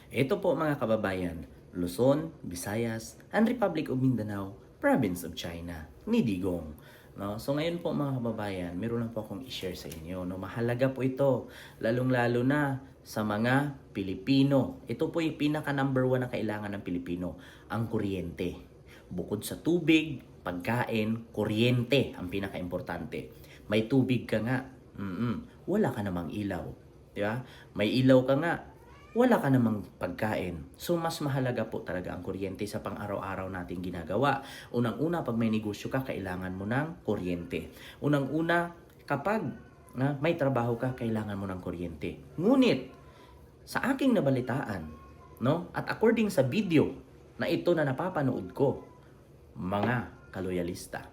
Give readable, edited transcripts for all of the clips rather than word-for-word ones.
Ito po mga kababayan, Luzon, Visayas, and Republic of Mindanao, Province of China, ni Digong. No? So ngayon po mga kababayan, meron lang po akong i-share sa inyo. No? Mahalaga po ito, lalong-lalo na sa mga Pilipino. Ito po yung pinaka number 1 na kailangan ng Pilipino, ang kuryente. Bukod sa tubig, pagkain, kuryente ang pinaka-importante. May tubig ka nga, wala ka namang ilaw. Di ba? May ilaw ka nga, wala ka namang pagkain. So, mas mahalaga po talaga ang kuryente sa pang-araw-araw nating ginagawa. Unang-una, pag may negosyo ka, kailangan mo ng kuryente. Unang-una, kapag may trabaho ka, kailangan mo ng kuryente. Ngunit, sa aking nabalitaan, no, at according sa video na ito na napapanood ko, mga kaloyalista,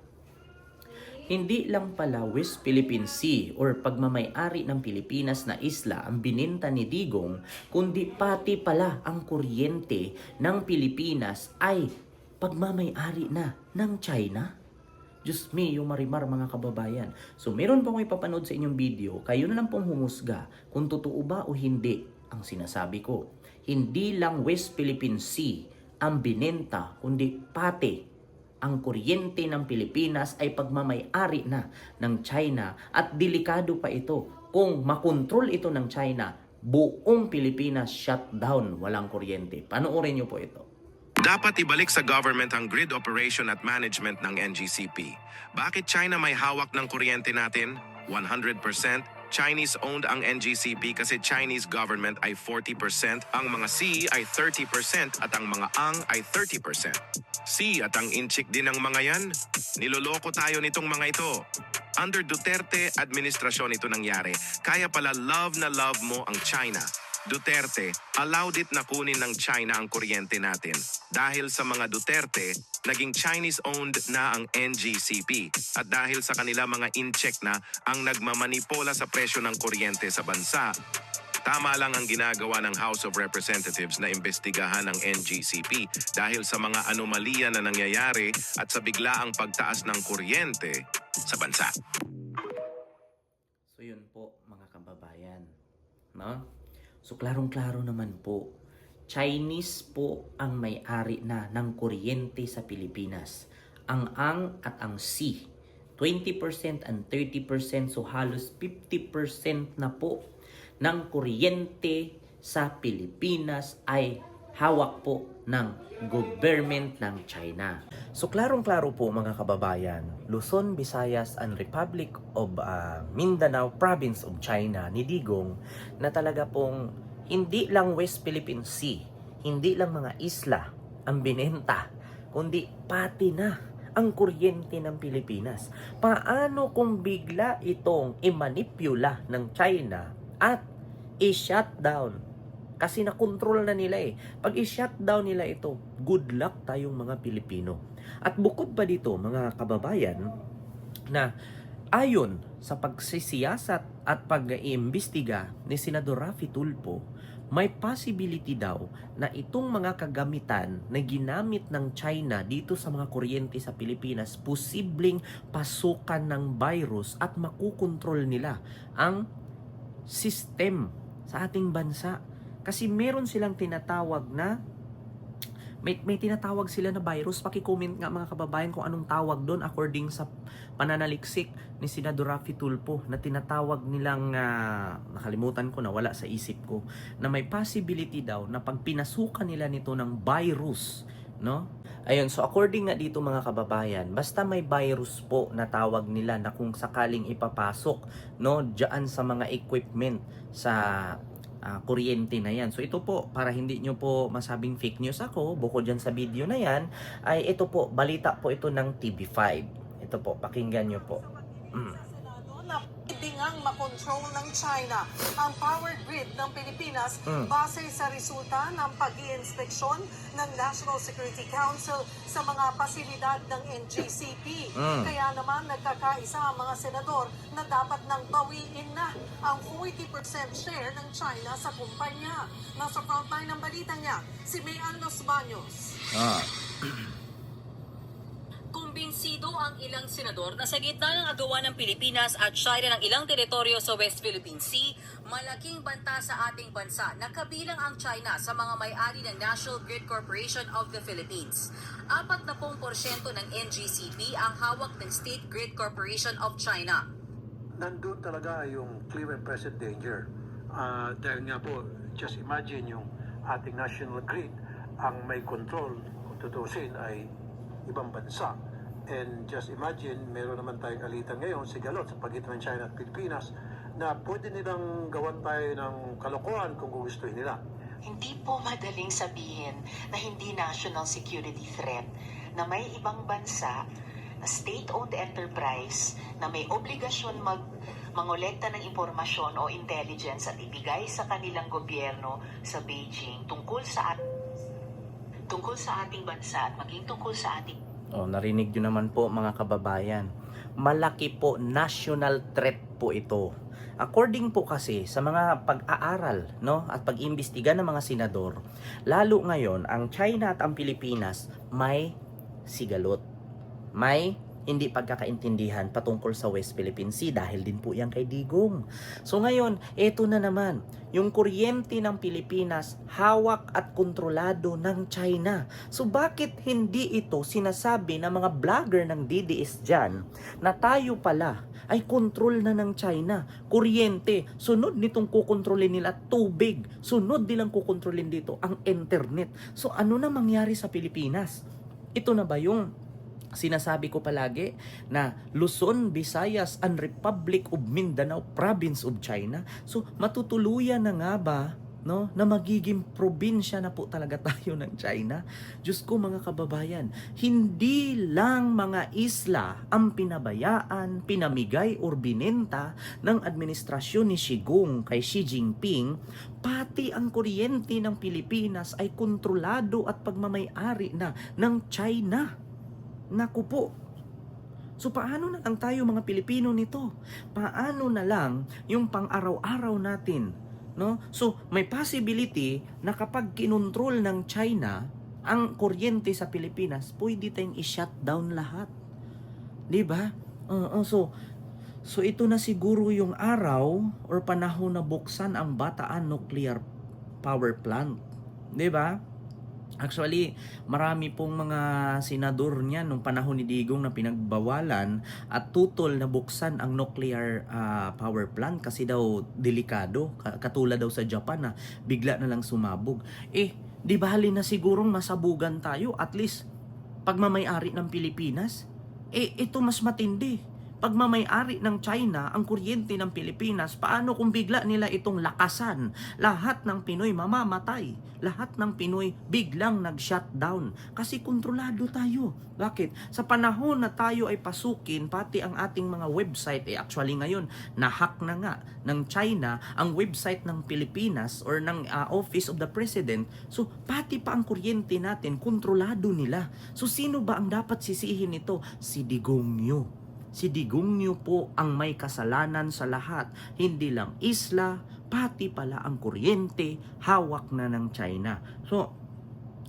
hindi lang pala West Philippine Sea or pagmamay-ari ng Pilipinas na isla ang bininta ni Digong, kundi pati pala ang kuryente ng Pilipinas ay pagmamay-ari na ng China. Diyos me, yung marimar mga kababayan. So meron pa akong ipapanood sa inyong video, kayo na lang pong humusga kung totoo ba o hindi ang sinasabi ko. Hindi lang West Philippine Sea ang bininta, kundi pati ang kuryente ng Pilipinas ay pagmamay-ari na ng China at delikado pa ito. Kung makontrol ito ng China, buong Pilipinas shutdown, walang kuryente. Panoorin niyo po ito. Dapat ibalik sa government ang grid operation at management ng NGCP. Bakit China may hawak ng kuryente natin? 100% Chinese-owned ang NGCP kasi Chinese government ay 40%, ang mga sea ay 30% at ang mga ang ay 30%. Sea at ang inchik din ng mga yan. Niloloko tayo nitong mga ito. Under Duterte administrasyon ito nangyari. Kaya pala love na love mo ang China. Duterte, allowed it na kunin ng China ang kuryente natin. Dahil sa mga Duterte, naging Chinese-owned na ang NGCP. At dahil sa kanila mga in-check na ang nagmamanipola sa presyo ng kuryente sa bansa, tama lang ang ginagawa ng House of Representatives na imbestigahan ng NGCP dahil sa mga anomalya na nangyayari at sa biglaang pagtaas ng kuryente sa bansa. So yun po mga kababayan, no? So klarong-klaro naman po, Chinese po ang may-ari na ng kuryente sa Pilipinas. Ang at ang sea, 20% and 30%, so halos 50% na po ng kuryente sa Pilipinas ay hawak po ng government ng China. So klarong-klaro po mga kababayan, Luzon, Visayas, and Republic of Mindanao, Province of China ni Digong na talaga pong hindi lang West Philippine Sea, hindi lang mga isla ang binenta, kundi pati na ang kuryente ng Pilipinas. Paano kung bigla itong imanipula ng China at i-shutdown? Kasi nakontrol na nila eh. Pag i-shutdown nila ito, good luck tayong mga Pilipino. At bukod pa dito, mga kababayan, na ayon sa pagsisiyasat at pag-iimbestiga ni Senador Raffy Tulfo, may possibility daw na itong mga kagamitan na ginamit ng China dito sa mga kuryente sa Pilipinas, posibleng pasukan ng virus at makukontrol nila ang system sa ating bansa. Kasi meron silang tinatawag na, may tinatawag sila na virus. Paki-comment nga mga kababayan kung anong tawag doon according sa pananaliksik ni Senador Raffy Tulfo na tinatawag nilang, nakalimutan ko na, wala sa isip ko, na may possibility daw na pag pinasukan nila nito ng virus, no? Ayun, so according nga dito mga kababayan, basta may virus po na tawag nila na kung sakaling ipapasok, no, diyan sa mga equipment sa kuryente na yan. So ito po, para hindi nyo po masabing fake news ako, bukod dyan sa video na yan, ay ito po, balita po ito ng TV5. Ito po, pakinggan nyo po. Na pwede ngang makontrol ng China ang power grid ng Pilipinas base sa resulta ng pag-iinspeksyon ng National Security Council sa mga pasilidad ng NGCP. Kaya naman nagkakaisa ang mga senador na dapat nang bawiin na ang 40% share ng China sa kumpanya. Nasa frontline ng balita niya, si Mayan Los Baños. Kumbinsido ang ilang senador na sa gitna ng agawan ng Pilipinas at China ng ilang teritoryo sa West Philippine Sea, malaking banta sa ating bansa na kabilang ang China sa mga may-ari ng National Grid Corporation of the Philippines. 40% ng NGCP ang hawak ng State Grid Corporation of China. Nandun talaga yung clear and present danger. Dahil nga po, just imagine yung ating national grid ang may control, kung tutusin, ay ibang bansa. And just imagine, meron naman tayong alitan ngayon, sigalot sa pagitan ng China at Pilipinas, na pwede nilang gawan tayo ng kalokohan kung gugustuhin nila. Hindi po madaling sabihin na hindi national security threat na may ibang bansa na state-owned enterprise na may obligasyon mangolekta ng impormasyon o intelligence at ibigay sa kanilang gobyerno sa Beijing tungkol sa ating bansa at maging tungkol sa ating Narinig nyo naman po mga kababayan. Malaki po, national threat po ito. According po kasi sa mga pag-aaral, no, at pag-imbestiga ng mga senador, lalo ngayon ang China at ang Pilipinas may sigalot. May hindi pagkakaintindihan patungkol sa West Philippine Sea dahil din po yan kay Digong. So ngayon, eto na naman, yung kuryente ng Pilipinas hawak at kontrolado ng China. So bakit hindi ito sinasabi ng mga vlogger ng DDS dyan na tayo pala ay kontrol na ng China? Kuryente, sunod nitong kukontrolin nila tubig, sunod nilang kukontrolin dito ang internet. So ano na mangyari sa Pilipinas? Ito na ba yung sinasabi ko palagi na Luzon, Visayas, and Republic of Mindanao, Province of China? So matutuluyan na nga ba, no, na magiging probinsya na po talaga tayo ng China? Diyos ko mga kababayan, hindi lang mga isla ang pinabayaan, pinamigay or binenta ng administrasyon ni Shigong kay Xi Jinping, pati ang kuryente ng Pilipinas ay kontrolado at pagmamay-ari na ng China. Naku po. So paano na lang tayo mga Pilipino nito? Paano na lang yung pang-araw-araw natin? No? So may possibility na kapag kinontrol ng China ang kuryente sa Pilipinas, pwede tayong i-shutdown lahat. 'Di ba? So ito na siguro yung araw or panahon na buksan ang Bataan Nuclear Power Plant. 'Di ba? Actually, marami pong mga senador niyan nung panahon ni Digong na pinagbawalan at tutol na buksan ang nuclear power plant kasi daw delikado, katulad daw sa Japan na bigla na lang sumabog. Di bali na sigurong masabugan tayo, at least pagmamay-ari ng Pilipinas. Ito mas matindi. Pagmamay-ari ng China ang kuryente ng Pilipinas, paano kung bigla nila itong lakasan? Lahat ng Pinoy mamamatay. Lahat ng Pinoy biglang nag-shutdown. Kasi kontrolado tayo. Bakit? Sa panahon na tayo ay pasukin, pati ang ating mga website, actually ngayon, na-hack na nga ng China ang website ng Pilipinas or ng Office of the President. So, pati pa ang kuryente natin, kontrolado nila. So, sino ba ang dapat sisihin nito? Si Digong Nyo. Si Digong Nyo po ang may kasalanan sa lahat. Hindi lang isla, pati pala ang kuryente, hawak na ng China. So,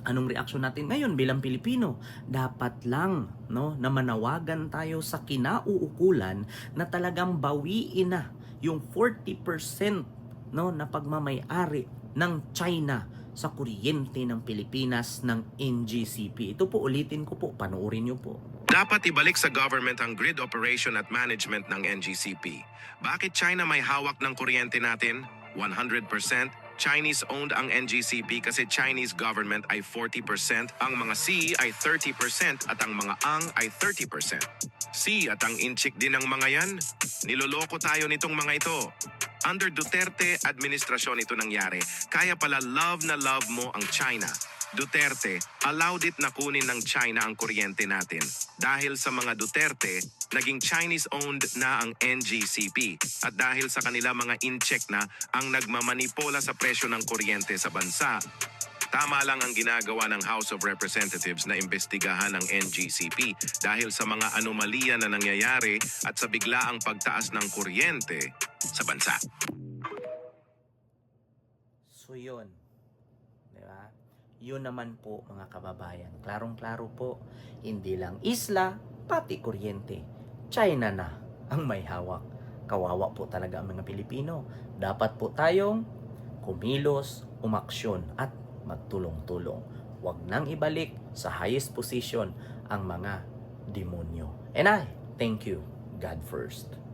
anong reaksyon natin ngayon bilang Pilipino? Dapat lang, no, na manawagan tayo sa kinauukulan na talagang bawiin na yung 40%, no, na pagmamay-ari ng China sa kuryente ng Pilipinas ng NGCP. Ito po, ulitin ko po, panoorin nyo po. Dapat ibalik sa government ang grid operation at management ng NGCP. Bakit China may hawak ng kuryente natin? 100% Chinese-owned ang NGCP kasi Chinese government ay 40%, ang mga C ay 30% at ang mga Ang ay 30%. C at ang inchik din ng mga yan, niloloko tayo nitong mga ito. Under Duterte administrasyon ito nangyari, kaya pala love na love mo ang China. Duterte, allowed it na kunin ng China ang kuryente natin. Dahil sa mga Duterte, naging Chinese-owned na ang NGCP. At dahil sa kanila mga in-check na ang nagmamanipola sa presyo ng kuryente sa bansa. Tama lang ang ginagawa ng House of Representatives na imbestigahan ng NGCP dahil sa mga anomalya na nangyayari at sa biglaang pagtaas ng kuryente sa bansa. So yun. Yun naman po mga kababayan. Klarong-klaro po, hindi lang isla, pati kuryente, China na ang may hawak. Kawawa po talaga ang mga Pilipino. Dapat po tayong kumilos, umaksyon at magtulong-tulong. Huwag nang ibalik sa highest position ang mga demonyo. And I thank you. God first.